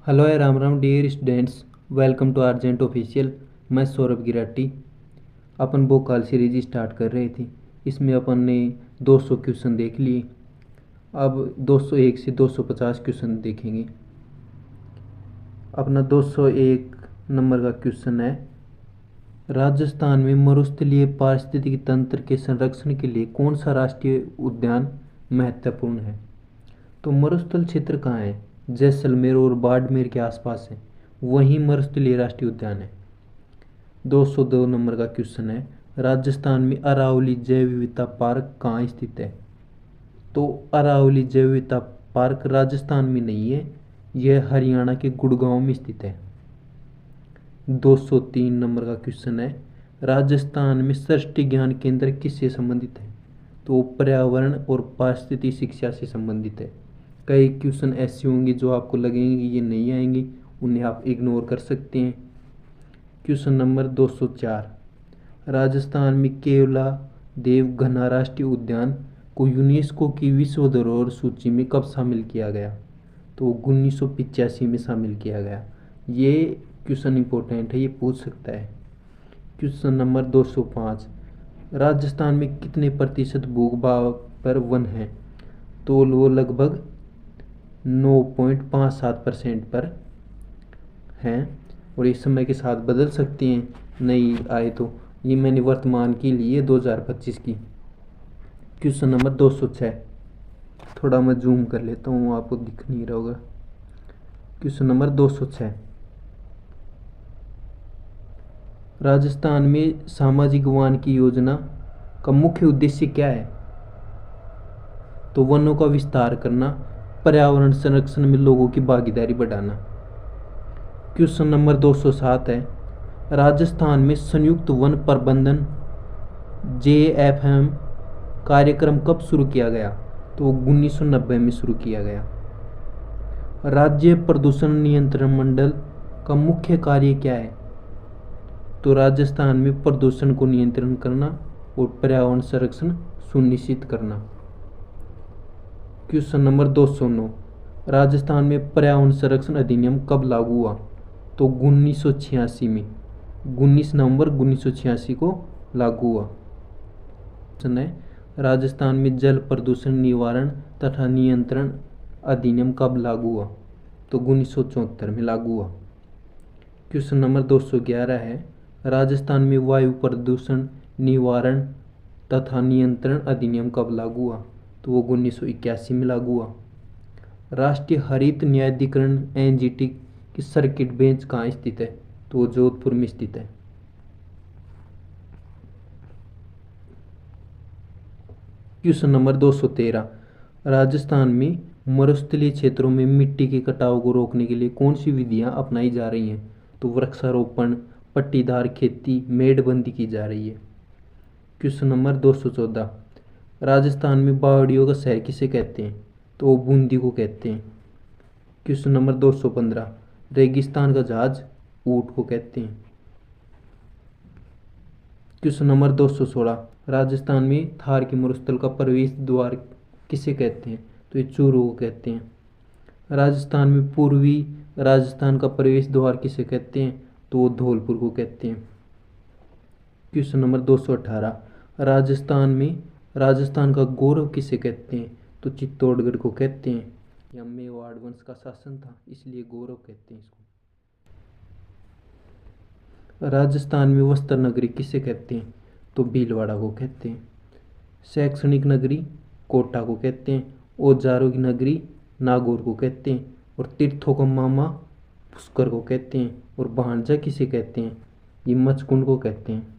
Hello है Ram Ram dear students. Welcome to argent official. मैं सौरभ गिराटी। अपन Bhokaal series start कर रहे थे। इसमें अपन ने 200 क्वेश्चन देख लिए। अब 201 से 250 क्वेश्चन देखेंगे। अपना 201 नंबर का क्वेश्चन है, राजस्थान में मरुस्थलीय पारिस्थितिकी तंत्र के संरक्षण के लिए कौन सा राष्ट्रीय उद्यान महत्वपूर्ण है। तो मरुस्थल क्षेत्र कहाँ है? जैसलमेर और बाड़मेर के आसपास है, वहीं मरुस्थलीय राष्ट्रीय उद्यान है। 202 नंबर का क्वेश्चन है, राजस्थान में अरावली जैव विविधता पार्क कहाँ स्थित है। तो अरावली जैव विविधता पार्क राजस्थान में नहीं है, यह हरियाणा के गुड़गांव में स्थित है। 203 नंबर का क्वेश्चन है, राजस्थान में सृष्टि ज्ञान केंद्र किससे संबंधित है। तो पर्यावरण और पारिस्थितिकी शिक्षा से संबंधित है। कई क्वेश्चन ऐसे होंगे जो आपको लगेंगे ये नहीं आएंगे, उन्हें आप इग्नोर कर सकते हैं। क्वेश्चन नंबर 204, राजस्थान में केवला देव घना राष्ट्रीय उद्यान को यूनेस्को की विश्व धरोहर सूची में कब शामिल किया गया। तो 1985 में शामिल किया गया। ये क्वेश्चन इंपॉर्टेंट है, ये पूछ सकता है। क्वेश्चन नंबर 205, राजस्थान में कितने प्रतिशत भूभाग पर वन है। तो वो लगभग 9.57% पर हैं और इस समय के साथ बदल सकते हैं, नहीं आए तो। ये मैंने वर्तमान की ली है 2025 की। क्वेश्चन नंबर 206, थोड़ा मैं जूम कर लेता हूँ, आपको दिख नहीं रहा होगा। क्वेश्चन नंबर 206, राजस्थान में सामाजिक वन की योजना का मुख्य उद्देश्य क्या है। तो वनों का विस्तार करना, पर्यावरण संरक्षण में लोगों की भागीदारी बढ़ाना। क्वेश्चन नंबर 207 है, राजस्थान में संयुक्त वन प्रबंधन JFM कार्यक्रम कब शुरू किया गया। तो 1990 में शुरू किया गया। राज्य प्रदूषण नियंत्रण मंडल का मुख्य कार्य क्या है। तो राजस्थान में प्रदूषण को नियंत्रण करना और पर्यावरण संरक्षण सुनिश्चित करना। क्वेश्चन नंबर 209, राजस्थान में पर्यावरण संरक्षण अधिनियम कब लागू हुआ। तो 1986 में, 19 नवंबर 1986 को लागू हुआ। क्वेश्चन है, राजस्थान में जल प्रदूषण निवारण तथा नियंत्रण अधिनियम कब लागू हुआ। तो 1974 में लागू हुआ। क्वेश्चन नंबर 211 है, राजस्थान में वायु प्रदूषण निवारण तथा नियंत्रण अधिनियम कब लागू हुआ। तो वो 1981 में लागू हुआ। राष्ट्रीय हरित न्यायाधिकरण NGT की सर्किट बेंच कहाँ स्थित है। तो वो जोधपुर में स्थित है। क्वेश्चन नंबर 213, राजस्थान में मरुस्थलीय क्षेत्रों में मिट्टी के कटाव को रोकने के लिए कौन सी विधियां अपनाई जा रही हैं। तो वृक्षारोपण, पट्टीदार खेती, मेड़बंदी की जा रही है। क्वेश्चन नंबर 214, राजस्थान में पहाड़ियों का शहर किसे कहते हैं। तो वो बूंदी को कहते हैं। क्वेश्चन नंबर 215, रेगिस्तान का जहाज ऊंट को कहते हैं। क्वेश्चन नंबर 216, राजस्थान में थार के मरुस्थल का प्रवेश द्वार किसे कहते हैं। तो ये चूरू को कहते हैं। राजस्थान में पूर्वी राजस्थान का प्रवेश द्वार किसे कहते हैं। तो वो धौलपुर को कहते हैं। क्वेश्चन नंबर 218, राजस्थान का गौरव किसे कहते हैं। तो चित्तौड़गढ़ को कहते हैं। यहाँ मेवाड़ वंश का शासन था, इसलिए गौरव कहते हैं इसको। राजस्थान में वस्त्र नगरी किसे कहते हैं। तो भीलवाड़ा को कहते हैं। शैक्षणिक नगरी कोटा को कहते हैं। औजारों की नगरी नागौर को कहते हैं। और तीर्थों का मामा पुष्कर को कहते हैं। और भांजा किसे कहते हैं। ये मचकुंड को कहते हैं।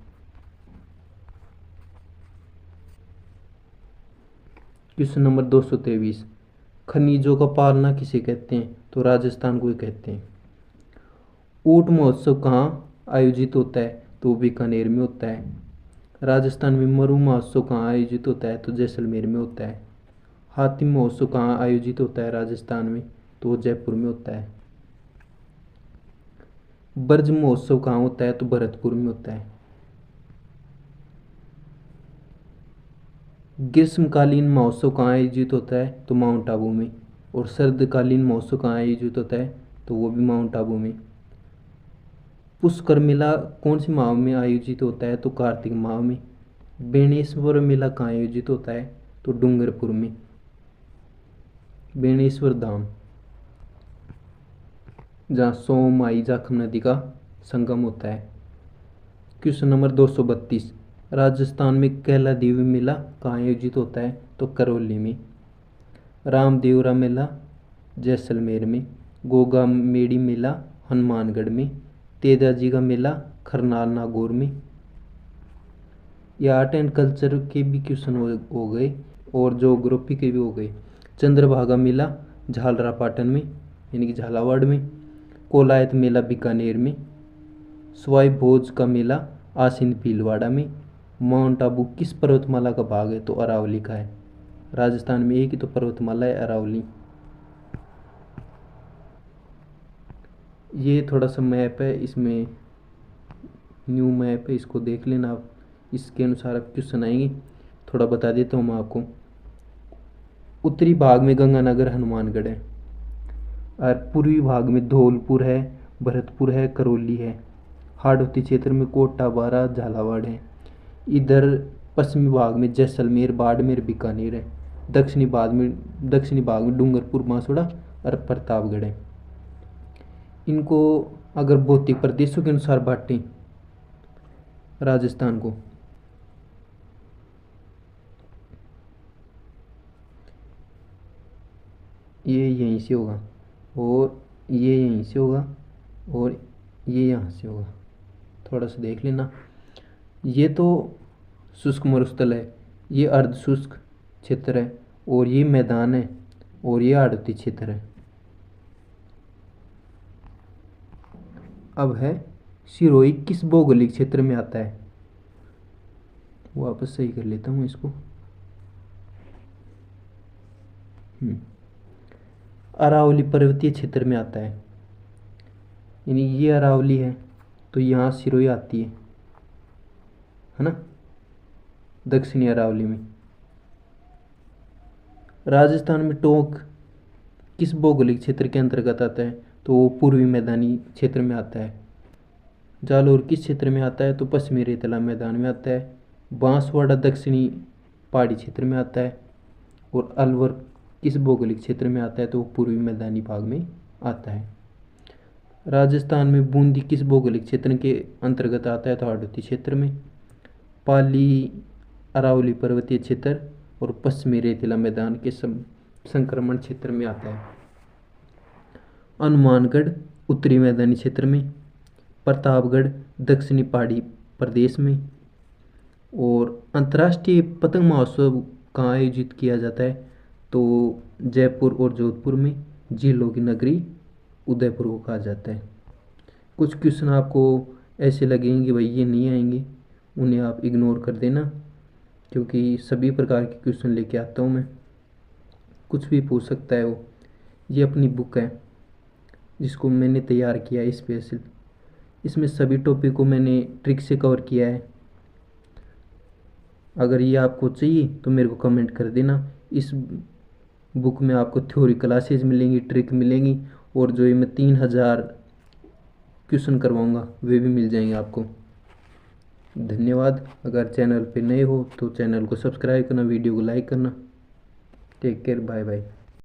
क्वेश्चन नंबर 223, खनिजों का पालना किसे कहते हैं। तो राजस्थान को ही कहते हैं। ऊंट महोत्सव कहाँ आयोजित होता है। तो बीकानेर में होता है। राजस्थान में मरु महोत्सव कहाँ आयोजित होता है। तो जैसलमेर में होता है। हाथी महोत्सव कहाँ आयोजित होता है राजस्थान में। तो जयपुर में होता है। ब्रज महोत्सव कहाँ होता है। तो भरतपुर में होता है। ग्रीष्मकालीन महोत्सव कहाँ आयोजित होता है। तो माउंट आबू में। और सर्दकालीन महोत्सव कहाँ आयोजित होता है। तो वो भी माउंट आबू में। पुष्कर मेला कौन सी माह में आयोजित होता है? तो कार्तिक माह में। बेणेश्वर मेला कहाँ आयोजित होता है? तो डूंगरपुर में, बेणेश्वर धाम, जहाँ सोम माई जाखम नदी का संगम होता है। क्वेश्चन नंबर 232, राजस्थान में कैला देवी मेला कहाँ आयोजित होता है? तो करौली में। रामदेवरा मेला जैसलमेर में। गोगा मेड़ी मेला हनुमानगढ़ में। तेजाजी का मेला खरनाल नागौर में। ये आर्ट एंड कल्चर के भी क्वेश्चन हो गए और ज्योग्राफी के भी हो गए। चंद्रभागा मेला झालरा पाटन में यानी कि झालावाड़ में। कोलायत मेला बीकानेर में। सवाई भोज का मेला आसीन भीलवाड़ा में। माउंट आबू किस पर्वतमाला का भाग है? तो अरावली का है। राजस्थान में एक ही तो पर्वतमाला है, अरावली। ये थोड़ा सा मैप है, इसमें न्यू मैप है, इसको देख लेना आप, इसके अनुसार आप क्वेश्चन आएंगे। थोड़ा बता देता हूँ मैं आपको। उत्तरी भाग में गंगानगर हनुमानगढ़ है, और पूर्वी भाग में धौलपुर है, भरतपुर है, करौली है। हाड़ौती क्षेत्र में कोटा बारा झालावाड़ है। इधर पश्चिमी भाग में जैसलमेर बाड़मेर बीकानेर है। दक्षिणी भाग में डूंगरपुर बांसवाड़ा और प्रतापगढ़ है। इनको अगर भौतिक प्रदेशों के अनुसार बांटें राजस्थान को, ये यहीं से होगा और ये यहीं से होगा और ये यहाँ से होगा। थोड़ा सा देख लेना। ये तो शुष्क मरुस्थल है, ये अर्ध शुष्क क्षेत्र है, और ये मैदान है, और ये आड़ती क्षेत्र है। अब है सिरोही किस भौगोलिक क्षेत्र में आता है? वापस सही कर लेता हूँ इसको। अरावली पर्वतीय क्षेत्र में आता है, यानी ये अरावली है तो यहाँ सिरोही आती है ना, दक्षिणी अरावली में। राजस्थान में टोंक किस भौगोलिक क्षेत्र के अंतर्गत आता है? तो वो पूर्वी मैदानी क्षेत्र में आता है। जालौर किस क्षेत्र में आता है? तो पश्चिमी रेतला मैदान में आता है। बांसवाड़ा दक्षिणी पहाड़ी क्षेत्र में आता है। और अलवर किस भौगोलिक क्षेत्र में आता है? तो वो पूर्वी मैदानी भाग में आता है। राजस्थान में बूंदी किस भौगोलिक क्षेत्र के अंतर्गत आता है? तो हाड़ौती क्षेत्र में। पाली अरावली पर्वतीय क्षेत्र और पश्चिमी रेतीला मैदान के संक्रमण क्षेत्र में आता है। हनुमानगढ़ उत्तरी मैदानी क्षेत्र में। प्रतापगढ़ दक्षिणी पहाड़ी प्रदेश में। और अंतर्राष्ट्रीय पतंग महोत्सव कहाँ आयोजित किया जाता है? तो जयपुर और जोधपुर में। झीलों की नगरी उदयपुर को कहा जाता है। कुछ क्वेश्चन आपको ऐसे लगेंगे कि भाई ये नहीं आएंगे, उन्हें आप इग्नोर कर देना, क्योंकि सभी प्रकार के क्वेश्चन लेके आता हूँ मैं, कुछ भी पूछ सकता है वो। ये अपनी बुक है जिसको मैंने तैयार किया है स्पेशल, इसमें सभी टॉपिक को मैंने ट्रिक से कवर किया है। अगर ये आपको चाहिए तो मेरे को कमेंट कर देना। इस बुक में आपको थ्योरी क्लासेज मिलेंगी, ट्रिक मिलेंगी, और जो ये मैं 3000 क्वेश्चन करवाऊँगा वे भी मिल जाएंगे आपको। धन्यवाद। अगर चैनल पे नए हो तो चैनल को सब्सक्राइब करना, वीडियो को लाइक करना। Take care, bye bye.